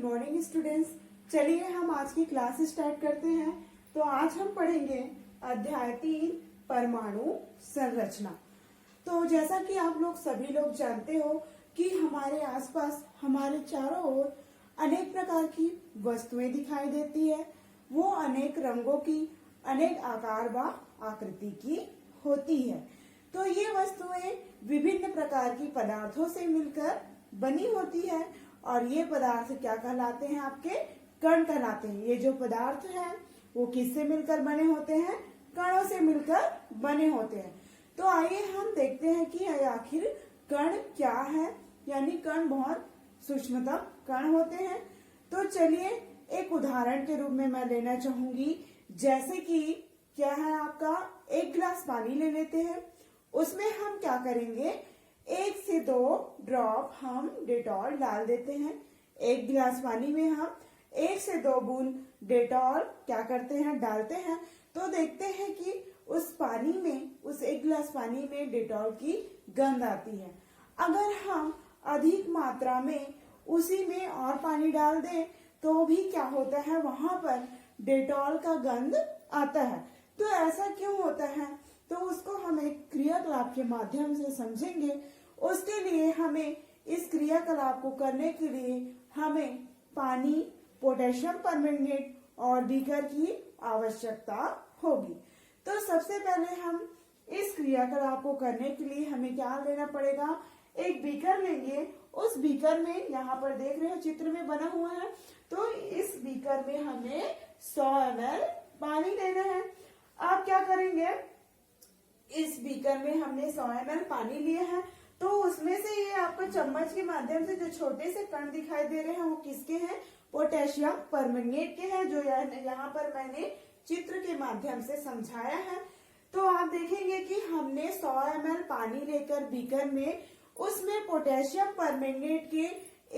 Good morning students. चलिए हम आज की क्लास स्टार्ट करते हैं। तो आज हम पढ़ेंगे अध्याय 3 परमाणु संरचना। तो जैसा कि आप लोग सभी लोग जानते हो कि हमारे आसपास हमारे चारों ओर अनेक प्रकार की वस्तुएं दिखाई देती है। वो अनेक रंगों की, अनेक आकार व आकृति की होती है। तो ये वस्तुएं विभिन्न प्रकार की पदार्थों से मिलकर बनी होती है और ये पदार्थ क्या कहलाते हैं? आपके कण कहलाते हैं। ये जो पदार्थ हैं वो किससे मिलकर बने होते हैं? कणों से मिलकर बने होते हैं। तो आइए हम देखते हैं कि आखिर कण क्या है। यानी कण बहुत सूक्ष्मतम कण होते हैं। तो चलिए एक उदाहरण के रूप में मैं लेना चाहूंगी। जैसे कि क्या है, आपका एक गिलास पानी ले लेते हैं। उसमें हम क्या करेंगे, 1 से 2 ड्रॉप हम डेटॉल डाल देते हैं। एक गिलास पानी में हम 1 से 2 बूंद डेटॉल क्या करते हैं? डालते हैं। तो देखते हैं कि उस पानी में, उस एक गिलास पानी में डेटॉल की गंध आती है। अगर हम अधिक मात्रा में उसी में और पानी डाल दें तो भी क्या होता है, वहां पर डेटॉल का गंध आता है। तो ऐसा क्यों होता है? तो उसको हम एक क्रियाकलाप के माध्यम से समझेंगे। उसके लिए हमें इस क्रियाकलाप को करने के लिए हमें पानी, पोटेशियम परमैंगनेट और बीकर की आवश्यकता होगी। तो सबसे पहले हम इस क्रियाकलाप को करने के लिए हमें क्या लेना पड़ेगा? एक बीकर लेंगे। उस बीकर में, यहाँ पर देख रहे हो चित्र में बना हुआ है, तो इस बीकर में हमें 100 ml पानी लेना है। आप क्या करेंगे, इस बीकर में हमने 100 ml पानी लिया है। तो उसमें से ये आपको चम्मच के माध्यम से जो छोटे से कण दिखाई दे रहे हैं वो किसके हैं? पोटेशियम परमैंगनेट के हैं, जो यहाँ पर मैंने चित्र के माध्यम से समझाया है। तो आप देखेंगे कि हमने 100 ml पानी लेकर बीकर में, उसमें पोटेशियम परमैंगनेट के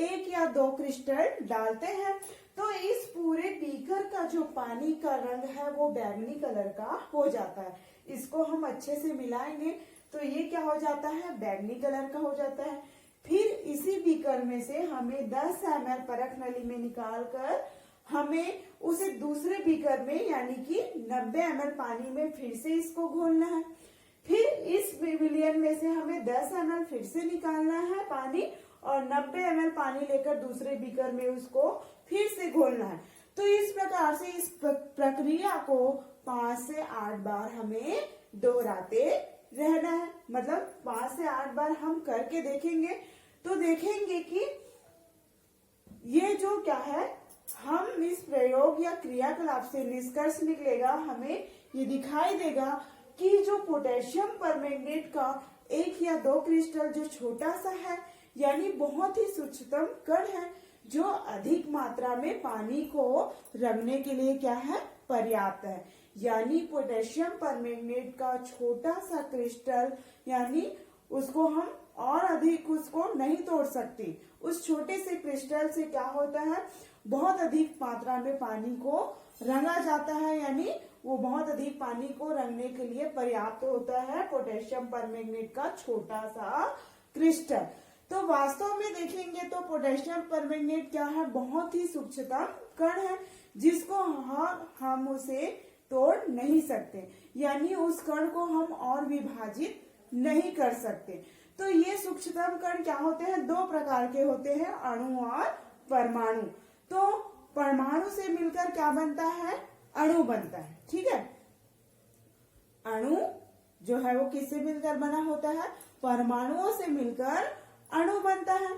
1 या 2 क्रिस्टल डालते हैं। तो इस पूरे बीकर का जो पानी का रंग है वो बैंगनी कलर का हो जाता है। इसको हम अच्छे से मिलाएंगे तो ये क्या हो जाता है? बैंगनी कलर का हो जाता है। फिर इसी बीकर में से हमें 10 ml परख नली में निकाल कर हमें उसे दूसरे बीकर में, यानी कि 90 ml पानी में फिर से इसको घोलना है। फिर इस विलियन में से हमें 10 ml फिर से निकालना है पानी और 90 ml पानी लेकर दूसरे बीकर में उसको फिर से घोलना है। तो इस प्रकार से इस प्रक्रिया को 5 से 8 बार हमें दोहराते रहना है। मतलब 5 से 8 बार हम करके देखेंगे तो देखेंगे कि ये जो क्या है, हम इस प्रयोग या क्रियाकलाप से निष्कर्ष निकलेगा, हमें ये दिखाई देगा कि जो पोटेशियम परमैंगनेट का 1 या 2 क्रिस्टल जो छोटा सा है, यानी बहुत ही सूक्ष्मतम कण है, जो अधिक मात्रा में पानी को रंगने के लिए क्या है? पर्याप्त है। यानी पोटेशियम परमैंगनेट का छोटा सा क्रिस्टल, यानी उसको हम और अधिक उसको नहीं तोड़ सकते। उस छोटे से क्रिस्टल से क्या होता है, बहुत अधिक मात्रा में पानी को रंगा जाता है। यानी वो बहुत अधिक पानी को रंगने के लिए पर्याप्त होता है पोटेशियम परमैंगनेट का छोटा सा क्रिस्टल। तो वास्तव में देखेंगे तो पोटेशियम परमैंगनेट क्या है? बहुत ही सूक्ष्मतम कण है, जिसको हम उसे तोड़ नहीं सकते। यानी उस कण को हम और विभाजित नहीं कर सकते। तो ये सूक्ष्मतम कण क्या होते हैं? 2 प्रकार के होते हैं, अणु और परमाणु। तो परमाणु से मिलकर क्या बनता है? अणु बनता है। ठीक है, अणु जो है वो किससे मिलकर बना होता है? परमाणुओं से मिलकर अणु बनता है।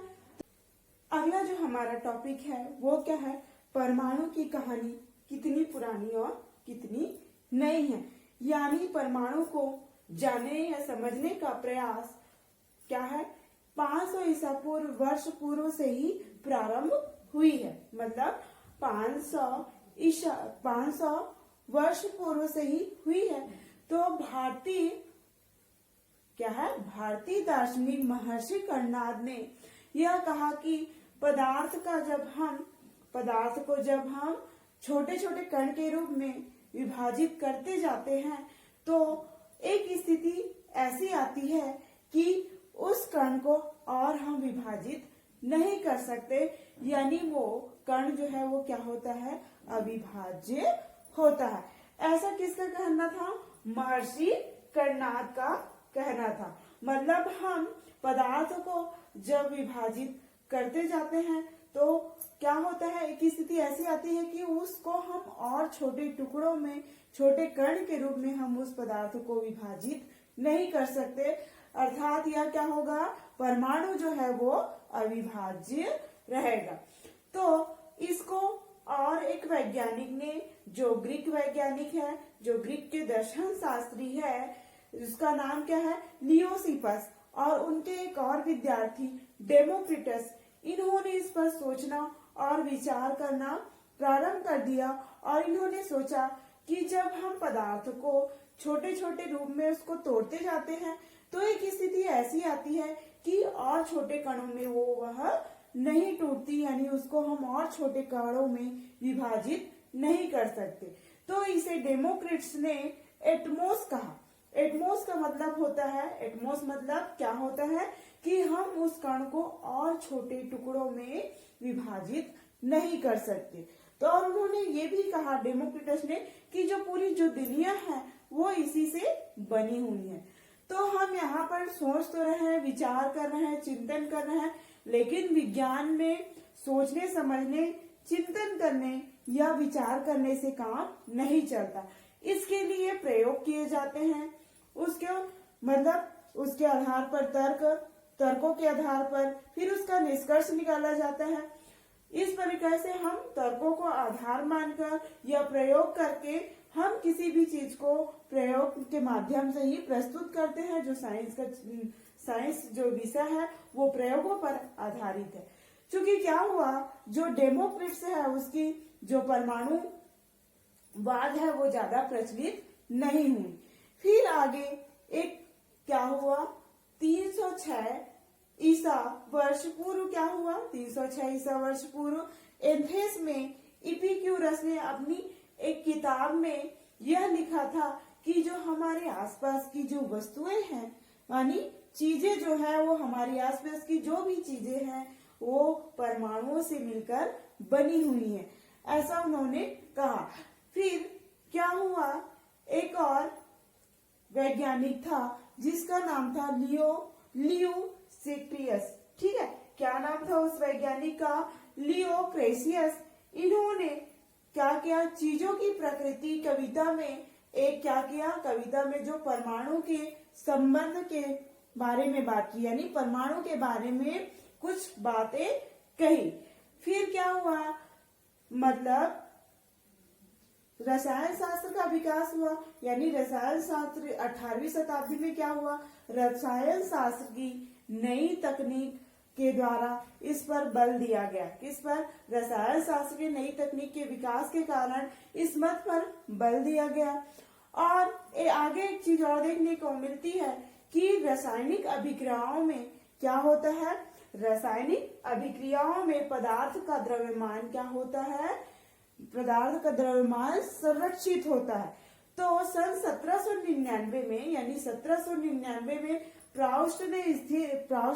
अगला जो हमारा टॉपिक है वो क्या है? परमाणु की कहानी कितनी पुरानी और कितनी नई है। यानी परमाणु को जानने या समझने का प्रयास क्या है? 500 ईसा पूर्व वर्ष पूर्व से ही प्रारंभ हुई है। मतलब 500 वर्ष पूर्व से ही हुई है। तो भारतीय दार्शनिक महर्षि कर्णाद ने यह कहा कि पदार्थ को जब हम छोटे छोटे कण के रूप में विभाजित करते जाते हैं तो एक स्थिति ऐसी आती है कि उस कण को और हम विभाजित नहीं कर सकते, यानी वो कण जो है वो क्या होता है, अविभाज्य होता है। ऐसा किसका कहना था, महर्षि कर्णाद का कहना था। मतलब हम पदार्थ को जब विभाजित करते जाते हैं तो क्या होता है, एक स्थिति ऐसी आती है कि उसको हम और छोटे टुकड़ों में, छोटे कण के रूप में हम उस पदार्थ को विभाजित नहीं कर सकते, अर्थात यह क्या होगा, परमाणु जो है वो अविभाज्य रहेगा। तो इसको और एक वैज्ञानिक ने, जो ग्रीक वैज्ञानिक है, जो ग्रीक के दर्शन शास्त्री है, उसका नाम क्या है, लियोसिपस, और उनके एक और विद्यार्थी डेमोक्रिटस, इन्होंने इस पर सोचना और विचार करना प्रारंभ कर दिया। और इन्होंने सोचा कि जब हम पदार्थ को छोटे छोटे रूप में उसको तोड़ते जाते हैं तो एक स्थिति ऐसी आती है कि और छोटे कणों में वह नहीं टूटती, यानी उसको हम और छोटे कणों में विभाजित नहीं कर सकते। तो इसे डेमोक्रिटस ने एटमोस कहा। एटमोस का मतलब होता है, एटमोस मतलब क्या होता है कि हम उस कण को और छोटे टुकड़ों में विभाजित नहीं कर सकते। तो और उन्होंने ये भी कहा, डेमोक्रिटस ने, कि जो पूरी जो दुनिया है वो इसी से बनी हुई है। तो हम यहाँ पर सोच तो रहे हैं, विचार कर रहे हैं, चिंतन कर रहे हैं, लेकिन विज्ञान में सोचने, समझने, चिंतन करने या विचार करने से काम नहीं चलता। इसके लिए प्रयोग किए जाते हैं, उसके मतलब उसके आधार पर तर्कों के आधार पर फिर उसका निष्कर्ष निकाला जाता है। इस प्रकार से हम तर्कों को आधार मानकर या प्रयोग करके हम किसी भी चीज को प्रयोग के माध्यम से ही प्रस्तुत करते हैं। जो साइंस जो विषय है वो प्रयोगों पर आधारित है। क्योंकि क्या हुआ, जो डेमोक्रिटस है उसकी जो परमाणु वाद है वो ज्यादा प्रचलित नहीं हुई। फिर आगे एक क्या हुआ, 306 ईसा वर्ष पूर्व क्या हुआ, 306 ईसा वर्ष पूर्व एथेंस में इपिक्यूरस ने अपनी एक किताब में यह लिखा था कि जो हमारे आसपास की जो वस्तुएं हैं, मानी चीजें जो है वो हमारे आसपास की जो भी चीजें हैं वो परमाणुओं से मिलकर बनी हुई हैं, ऐसा उन्होंने कहा। फिर क्या हुआ, एक और वैज्ञानिक था जिसका नाम था लियोक्रेशियस। ठीक है, क्या नाम था उस वैज्ञानिक का, लियोक्रेशियस। इन्होंने क्या किया, चीजों की प्रकृति कविता में एक क्या किया, कविता में जो परमाणु के संबंध के बारे में बात की, यानी परमाणु के बारे में कुछ बातें कही। फिर क्या हुआ, मतलब रसायन शास्त्र का विकास हुआ, यानी रसायन शास्त्र 18वीं शताब्दी में क्या हुआ, रसायन शास्त्र की नई तकनीक के द्वारा इस पर बल दिया गया। किस पर, रसायन शास्त्र की नई तकनीक के विकास के कारण इस मत पर बल दिया गया। और आगे एक चीज और देखने को मिलती है कि रासायनिक अभिक्रियाओं में क्या होता है, रासायनिक अभिक्रियाओं में पदार्थ का द्रव्यमान क्या होता है, पदार्थ का द्रव्यमान संरक्षित होता है। तो सन 1799 में, यानी 1799 में प्राउस्ट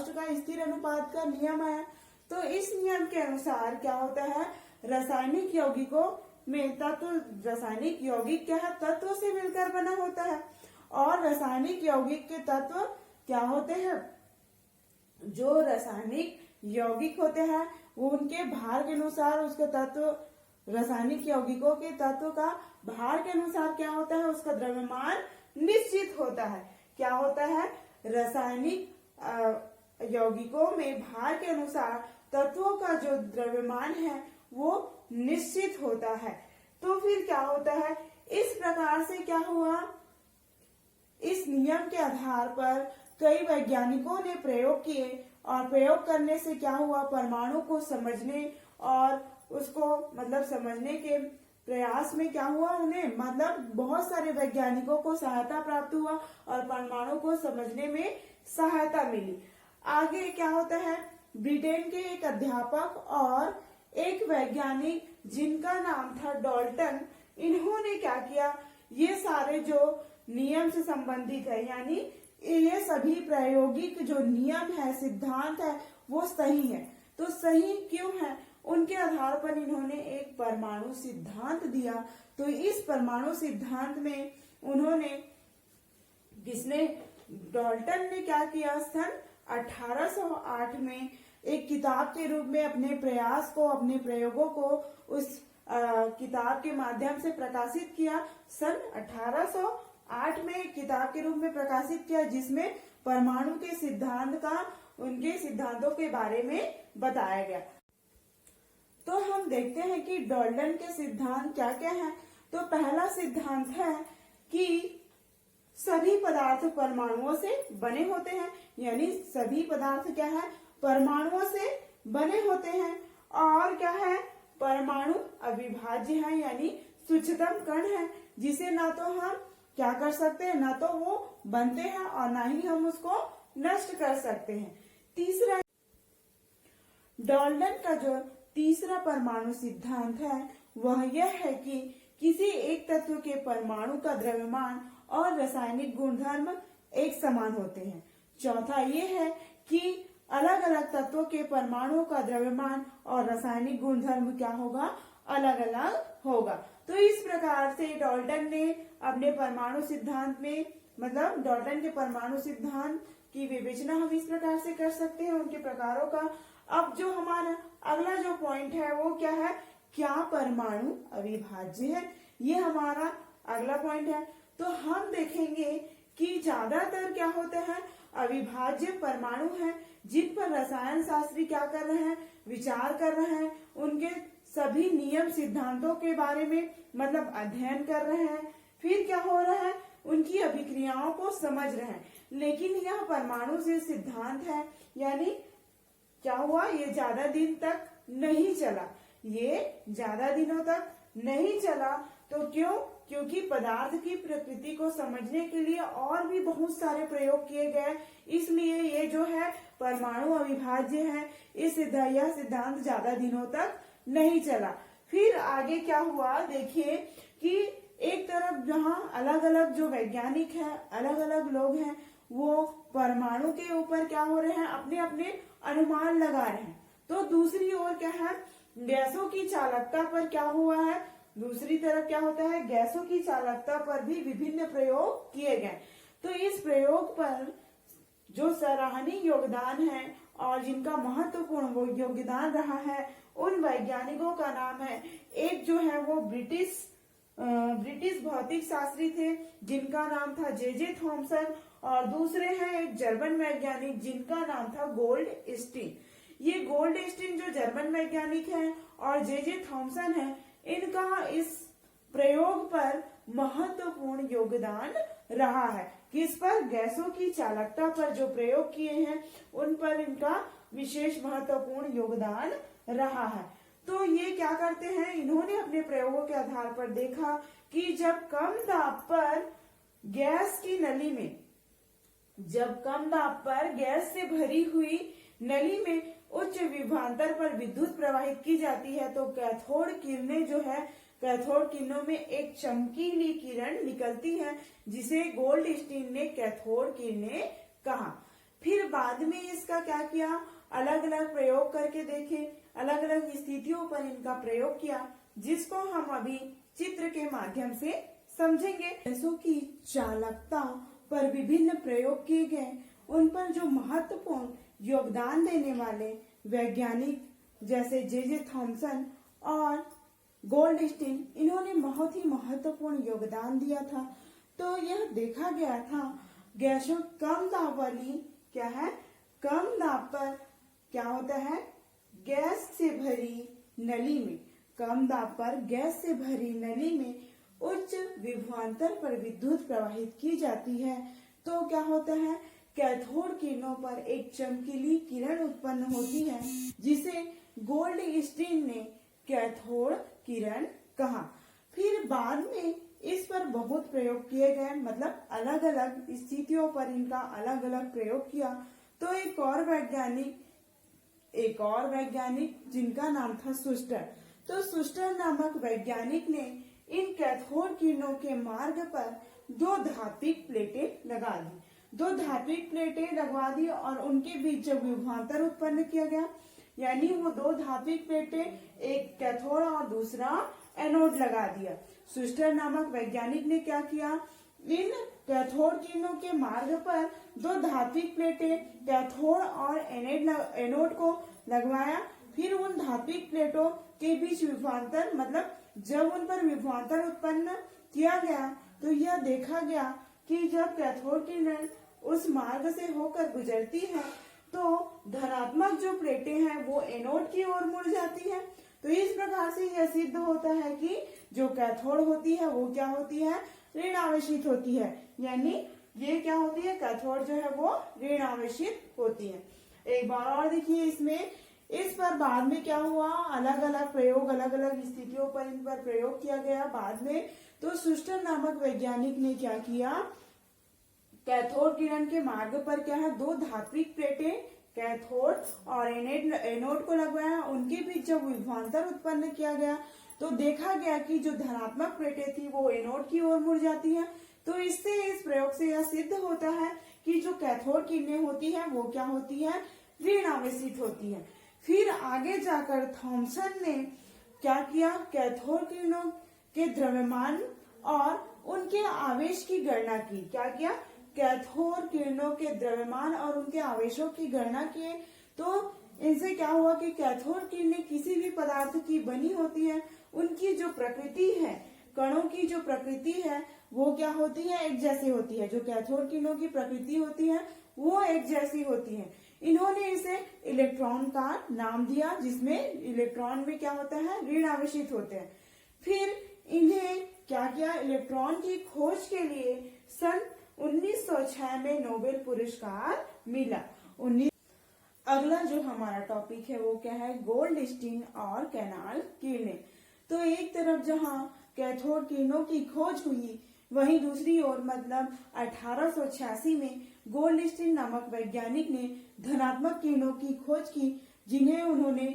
का स्थिर अनुपात का नियम आया। तो इस नियम के अनुसार क्या होता है, रासायनिक यौगिकों में तत्व, रासायनिक यौगिक क्या है, तत्वों से मिलकर बना होता है। और रासायनिक यौगिक के तत्व क्या होते हैं, जो रासायनिक यौगिक होते हैं वो उनके भार के अनुसार उसके तत्व, रासायनिक यौगिकों के तत्व का भार के अनुसार क्या होता है, उसका द्रव्यमान निश्चित होता है। क्या होता है, रासायनिक यौगिकों में भार के अनुसार तत्वों का जो द्रव्यमान है वो निश्चित होता है। तो फिर क्या होता है, इस प्रकार से क्या हुआ, इस नियम के आधार पर कई वैज्ञानिकों ने प्रयोग किए और प्रयोग करने से क्या हुआ, परमाणु को समझने और उसको मतलब समझने के प्रयास में क्या हुआ, उन्हें मतलब बहुत सारे वैज्ञानिकों को सहायता प्राप्त हुआ और परमाणु को समझने में सहायता मिली। आगे क्या होता है, ब्रिटेन के एक अध्यापक और एक वैज्ञानिक जिनका नाम था डाल्टन, इन्होंने क्या किया, ये सारे जो नियम से संबंधित है, यानी ये सभी प्रायोगिक जो नियम है, सिद्धांत है वो सही है। तो सही क्यों है, उनके आधार पर इन्होंने एक परमाणु सिद्धांत दिया। तो इस परमाणु सिद्धांत में उन्होंने किसने, डाल्टन ने क्या किया, सन 1808 में एक किताब के रूप में अपने प्रयास को, अपने प्रयोगों को उस किताब के माध्यम से प्रकाशित किया। सन 1808 में एक किताब के रूप में प्रकाशित किया जिसमें परमाणु के सिद्धांत का, उनके सिद्धांतों के बारे में बताया गया। तो हम देखते हैं कि डाल्टन के सिद्धांत क्या क्या हैं। तो पहला सिद्धांत है कि सभी पदार्थ परमाणुओं से बने होते हैं, यानी सभी पदार्थ क्या है, परमाणुओं से बने होते हैं। और क्या है, परमाणु अविभाज्य है, यानी सूक्ष्मतम कण है, जिसे ना तो हम क्या कर सकते हैं, ना तो वो बनते हैं और ना ही हम उसको नष्ट कर सकते हैं। तीसरा, डाल्टन का जो तीसरा परमाणु सिद्धांत है वह यह है कि किसी एक तत्व के परमाणु का द्रव्यमान और रासायनिक गुणधर्म एक समान होते हैं। चौथा ये है कि अलग अलग तत्वों के परमाणुओं का द्रव्यमान और रासायनिक गुणधर्म क्या होगा, अलग अलग होगा। तो इस प्रकार से डाल्टन ने अपने परमाणु सिद्धांत में, मतलब डाल्टन के परमाणु सिद्धांत की विवेचना हम इस प्रकार से कर सकते हैं, उनके प्रकारों का। अब जो हमारा अगला जो पॉइंट है वो क्या है, क्या परमाणु अविभाज्य है, ये हमारा अगला पॉइंट है। तो हम देखेंगे कि ज्यादातर क्या होते हैं, अविभाज्य परमाणु हैं जिन पर रसायन शास्त्री क्या कर रहे हैं, विचार कर रहे हैं, उनके सभी नियम सिद्धांतों के बारे में मतलब अध्ययन कर रहे हैं। फिर क्या हो रहा है, उनकी अभिक्रियाओं को समझ रहे हैं। लेकिन यह परमाणु से सिद्धांत है, यानी क्या हुआ, ये ज्यादा दिन तक नहीं चला, ये ज्यादा दिनों तक नहीं चला। तो क्यों, क्योंकि पदार्थ की प्रकृति को समझने के लिए और भी बहुत सारे प्रयोग किए गए, इसलिए ये जो है परमाणु अविभाज्य है, यह सिद्धांत ज्यादा दिनों तक नहीं चला। फिर आगे क्या हुआ, देखिए कि एक तरफ जहाँ अलग अलग जो वैज्ञानिक हैं, अलग अलग लोग हैं, वो परमाणु के ऊपर क्या हो रहे हैं, अपने अपने अनुमान लगा रहे हैं। तो दूसरी ओर क्या है, गैसों की चालकता पर क्या हुआ है, दूसरी तरफ क्या होता है, गैसों की चालकता पर भी विभिन्न प्रयोग किए गए। तो इस प्रयोग पर जो सराहनीय योगदान है और जिनका महत्वपूर्ण वो योगदान रहा है, उन वैज्ञानिकों का नाम है, एक जो है वो ब्रिटिश भौतिक शास्त्री थे जिनका नाम था जे थॉमसन, और दूसरे हैं एक जर्मन वैज्ञानिक जिनका नाम था गोल्डस्टीन। ये गोल्डस्टीन जो जर्मन वैज्ञानिक हैं और जे थॉमसन है, इनका इस प्रयोग पर महत्वपूर्ण योगदान रहा है। किस पर, गैसों की चालकता पर जो प्रयोग किए हैं उन पर इनका विशेष महत्वपूर्ण योगदान रहा है। तो ये क्या करते हैं, इन्होंने अपने प्रयोगों के आधार पर देखा कि जब कम दाब पर गैस की नली में, जब कम दाब पर गैस से भरी हुई नली में उच्च विभवांतर पर विद्युत प्रवाहित की जाती है तो कैथोड किरणें जो है, कैथोड किरणों में एक चमकीली किरण निकलती है जिसे गोल्डस्टीन ने कैथोड किरणें कहा। फिर बाद में इसका क्या किया, अलग अलग प्रयोग करके देखे, अलग अलग स्थितियों पर इनका प्रयोग किया, जिसको हम अभी चित्र के माध्यम से समझेंगे। गैसों की चालकता पर विभिन्न प्रयोग किए गए, उन पर जो महत्वपूर्ण योगदान देने वाले वैज्ञानिक जैसे जे थॉमसन और गोल्डस्टीन, इन्होंने बहुत ही महत्वपूर्ण योगदान दिया था। तो यह देखा गया था गैसों कम दाब वाली क्या है, कम दाब पर क्या होता है, गैस से भरी नली में, कम दाब पर गैस से भरी नली में उच्च विभवांतर पर विद्युत प्रवाहित की जाती है तो क्या होता है, कैथोड किरणों पर एक चमकीली किरण उत्पन्न होती है जिसे गोल्डस्टीन ने कैथोड किरण कहा। फिर बाद में इस पर बहुत प्रयोग किए गए, मतलब अलग अलग स्थितियों पर इनका अलग अलग प्रयोग किया। तो एक और वैज्ञानिक जिनका नाम था सुस्टर, तो सुस्टर नामक वैज्ञानिक ने इन कैथोड किरणों के मार्ग पर दो धात्विक प्लेटें लगा दी, दो धात्विक प्लेटें लगवा दी और उनके बीच जब विभवांतर उत्पन्न किया गया, यानी वो दो धात्विक प्लेटें, एक कैथोड और दूसरा एनोड लगा दिया। शुस्टर नामक वैज्ञानिक ने क्या किया, इन कैथोड किरणों के मार्ग पर दो धात्विक प्लेटें कैथोड और एनोड को लगवाया। फिर उन धात्विक प्लेटों के बीच विभवांतर, मतलब जब उन पर विभवांतर उत्पन्न किया गया तो यह देखा गया कि जब कैथोड किरण उस मार्ग से होकर गुजरती है तो धनात्मक जो प्लेटें हैं वो एनोड की ओर मुड़ जाती है। तो इस प्रकार से यह सिद्ध होता है कि जो कैथोड होती है वो क्या होती है, ऋण आवेशित होती है। यानी ये क्या होती है, कैथोड जो है वो ऋण आवेशित होती है। एक बार और देखिए इसमें, इस पर बाद में क्या हुआ, अलग अलग प्रयोग, अलग अलग स्थितियों पर इन पर प्रयोग किया गया बाद में। तो शुस्टर नामक वैज्ञानिक ने क्या किया, कैथोड किरण के मार्ग पर क्या है, दो धात्विक प्लेटें कैथोड और एनोड को लगवाया। उनके बीच जब विभवांतर उत्पन्न किया गया तो देखा गया कि जो धनात्मक प्लेटें थी वो एनोड की ओर मुड़ जाती है। तो इससे, इस प्रयोग से यह सिद्ध होता है कि जो कैथोड किरणें होती है वो क्या होती है, ऋण आवेशित होती है। फिर आगे जाकर थॉमसन ने क्या किया, कैथोड किरणों के द्रव्यमान और उनके आवेश की गणना की। क्या किया, कैथोड किरणों के द्रव्यमान और उनके आवेशों की गणना किए। तो इनसे क्या हुआ कि कैथोड किरणें किसी भी पदार्थ की बनी होती है, उनकी जो प्रकृति है, कणों की जो प्रकृति है वो क्या होती है, एक जैसी होती है। जो कैथोड किरणों की प्रकृति होती है वो एक जैसी होती है। इन्होंने इसे इलेक्ट्रॉन का नाम दिया, जिसमें इलेक्ट्रॉन में क्या होता है, ऋण आवेशित होते हैं। फिर इन्हें क्या किया, इलेक्ट्रॉन की खोज के लिए सन 1906 में नोबेल पुरस्कार मिला। अगला जो हमारा टॉपिक है वो क्या है, गोल्डस्टीन और कैनाल किरणें। तो एक तरफ जहां कैथोड किरणों की खोज हुई, वहीं दूसरी ओर मतलब 1886 में गोल्डस्टीन नामक वैज्ञानिक ने धनात्मक किरणों की खोज की, जिन्हें उन्होंने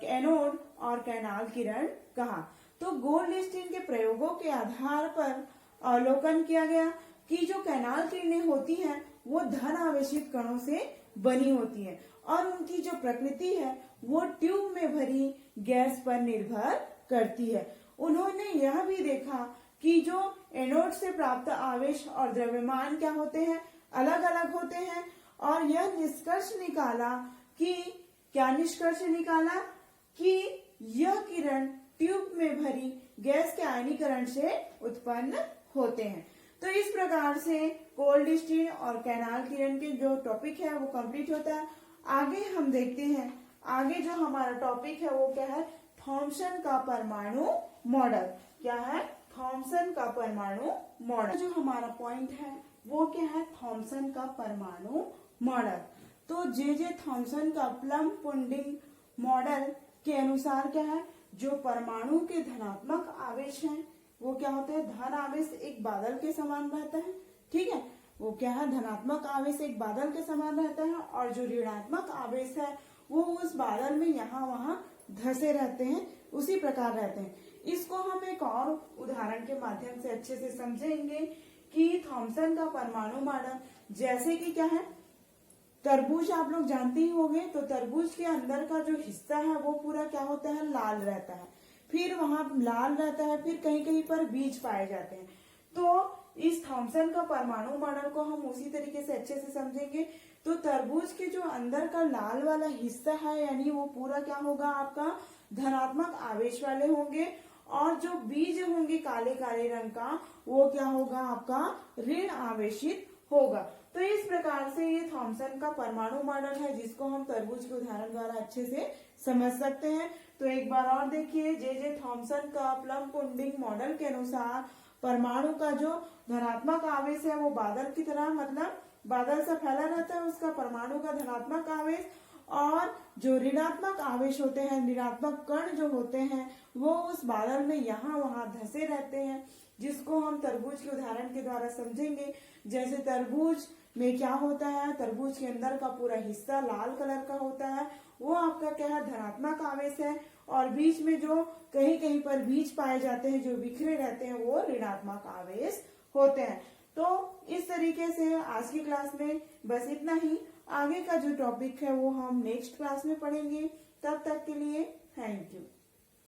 एनोड और कैनाल किरण कहा। तो गोल्डस्टीन के प्रयोगों के आधार पर अवलोकन किया गया कि जो कैनाल किरणें होती हैं वो धन आवेशित कणों से बनी होती है और उनकी जो प्रकृति है वो ट्यूब में भरी गैस पर निर्भर करती है। उन्होंने यह भी देखा कि जो एनोड से प्राप्त आवेश और द्रव्यमान क्या होते हैं, अलग अलग होते हैं। और यह निष्कर्ष निकाला कि, क्या निष्कर्ष निकाला कि यह किरण ट्यूब में भरी गैस के आयनीकरण से उत्पन्न होते हैं। तो इस प्रकार से गोल्डस्टीन और कैनाल किरण के जो टॉपिक है वो कंप्लीट होता है। आगे हम देखते हैं, आगे जो हमारा टॉपिक है वो क्या है, थॉमसन का परमाणु मॉडल। क्या है, थॉमसन का परमाणु मॉडल। जो हमारा पॉइंट है वो क्या है, थॉमसन का परमाणु मॉडल। तो जे थॉमसन का प्लम पुडिंग मॉडल के अनुसार क्या है, जो परमाणु के धनात्मक आवेश हैं वो क्या होते हैं, धन आवेश एक बादल के समान रहता है। ठीक है, वो क्या है, धनात्मक आवेश एक बादल के समान रहता है और जो ऋणात्मक आवेश है वो उस बादल में यहाँ वहां धसे रहते हैं, उसी प्रकार रहते हैं। इसको हम एक और उदाहरण के माध्यम से अच्छे से समझेंगे कि थॉमसन का परमाणु मॉडल, जैसे कि क्या है, तरबूज आप लोग जानते ही होंगे। तो तरबूज के अंदर का जो हिस्सा है वो पूरा क्या होता है, लाल रहता है। फिर वहां लाल रहता है, फिर कहीं कहीं पर बीज पाए जाते हैं। तो इस थॉमसन का परमाणु मॉडल को हम उसी तरीके से अच्छे से समझेंगे। तो तरबूज के जो अंदर का लाल वाला हिस्सा है, यानी वो पूरा क्या होगा, आपका धनात्मक आवेश वाले होंगे, और जो बीज होंगे काले काले रंग का वो क्या होगा, आपका ऋण आवेशित होगा। तो इस प्रकार से ये थॉमसन का परमाणु मॉडल है, जिसको हम तरबूज के उदाहरण द्वारा अच्छे से समझ सकते हैं। तो एक बार और देखिए, जे थॉमसन का प्लम पुडिंग मॉडल के अनुसार परमाणु का जो धनात्मक आवेश है वो बादल की तरह, मतलब बादल सा फैला रहता है उसका परमाणु का धनात्मक आवेश, और जो ऋणात्मक आवेश होते हैं, ऋणात्मक कण जो होते हैं वो उस बादल में यहाँ वहां धसे रहते हैं, जिसको हम तरबूज के उदाहरण के द्वारा समझेंगे। जैसे तरबूज में क्या होता है, तरबूज के अंदर का पूरा हिस्सा लाल कलर का होता है, वो आपका क्या है, धनात्मक आवेश है, और बीच में जो कहीं कहीं पर बीज पाए जाते हैं जो बिखरे रहते हैं वो ऋणात्मक आवेश होते हैं। तो इस तरीके से आज की क्लास में बस इतना ही, आगे का जो टॉपिक है वो हम नेक्स्ट क्लास में पढ़ेंगे। तब तक के लिए थैंक यू।